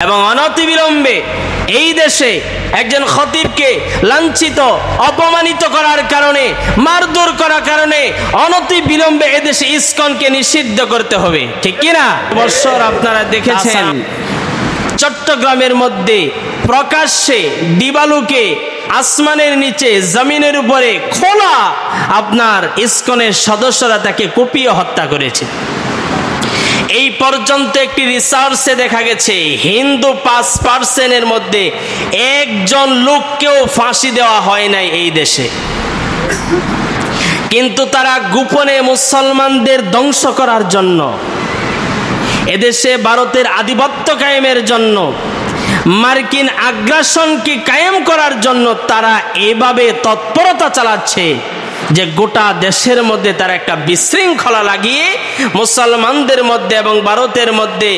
এবং অনতিবিলম্বে এই দেশে একজন খতিবকে লাঞ্ছিত অপমানিত করার কারণে মারধর করার কারণে অনতিবিলম্বে এদেশে ইসকনকে নিষিদ্ধ করতে হবে, ঠিক কি না? বছর আপনারা দেখেছেন চট্টগ্রামের মধ্যে প্রকাশ্যে দিবালুকে আসমানের নিচে জমিনের উপরে খোলা আপনার ইসকনের সদস্যরা তাকে কুপিয়ে হত্যা করেছে। এই পর্যন্ত একটি রিসার্চে দেখা গেছে হিন্দু 5% মধ্যে একজন লোককেও ফাঁসি দেওয়া হয় নাই এই দেশে, কিন্তু তারা গোপনে মুসলমানদের ধ্বংস করার জন্য, এদেশে ভারতের আধিপত্য কায়েমের জন্য, মার্কিন আগ্রাসনকে কায়েম করার জন্য তারা এভাবে তৎপরতা চালাচ্ছে যে গোটা দেশের মধ্যে তারা একটা বিশৃঙ্খলা লাগিয়ে মুসলমানদের মধ্যে এবং ভারতের মধ্যে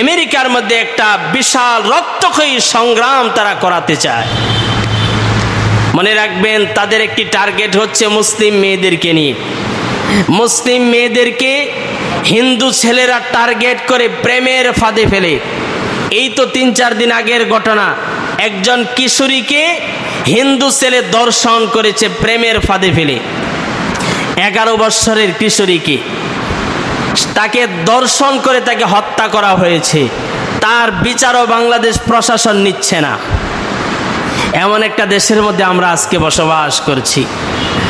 আমেরিকার মধ্যে একটা বিশাল রক্তক্ষয়ী সংগ্রাম তারা করাতে চায়। মনে রাখবেন, তাদের একটি টার্গেট হচ্ছে মুসলিম মেয়েদেরকে নিয়ে। মুসলিম মেয়েদেরকে হিন্দু ছেলেরা টার্গেট করে প্রেমের ফাঁদে ফেলে। এই তো 3-4 দিন আগের ঘটনা, একজন কিশোরীকে হিন্দু ছেলে দর্শন করেছে প্রেমের ফাঁদে ফেলে। 11 বছরের কিশোরীকে তাকে দর্শন করে তাকে হত্যা করা হয়েছে। তার বিচারও বাংলাদেশ প্রশাসন নিচ্ছে না। এমন একটা দেশের মধ্যে আমরা আজকে বসবাস করছি।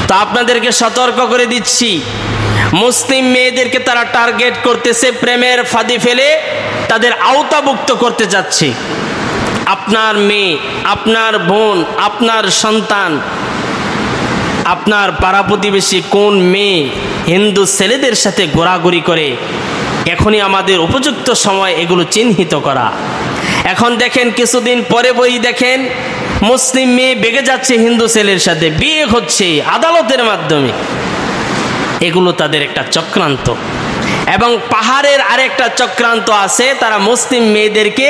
তো আপনাদেরকে সতর্ক করে দিচ্ছি, মুসলিম মেয়েদেরকে তারা টার্গেট করতেছে, প্রেমের ফাঁদে ফেলে তাদের আওতাভুক্ত করতে যাচ্ছে। আপনার মেয়ে, আপনার বোন, আপনার সন্তান, আপনার পাড়া প্রতিবেশী কোন মেয়ে হিন্দু ছেলেদের সাথে ঘোরাঘুরি করে, এখনই আমাদের উপযুক্ত সময় এগুলো চিহ্নিত করা। এখন দেখেন, কিছুদিন পরে বই দেখেন মুসলিম মেয়ে বেগে যাচ্ছে হিন্দু ছেলের সাথে, বিয়ে হচ্ছে আদালতের মাধ্যমে। এগুলো তাদের একটা চক্রান্ত। এবং পাহাড়ের আরেকটা চক্রান্ত আছে, তারা মুসলিম মেয়েদেরকে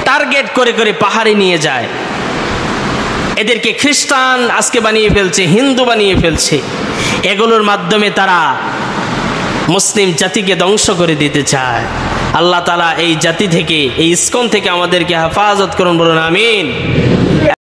টার্গেট করে করে পাহাড়ে নিয়ে যায়। এদেরকে খ্রিস্টান আজকে বানিয়ে ফেলছে, হিন্দু বানিয়ে ফেলছে। এগুলোর মাধ্যমে তারা মুসলিম জাতিকে ধ্বংস করে দিতে চায়। আল্লাহ তাআলা এই জাতি থেকে, এই ইসকন থেকে আমাদেরকে হেফাজত করুন, বলুন আমিন।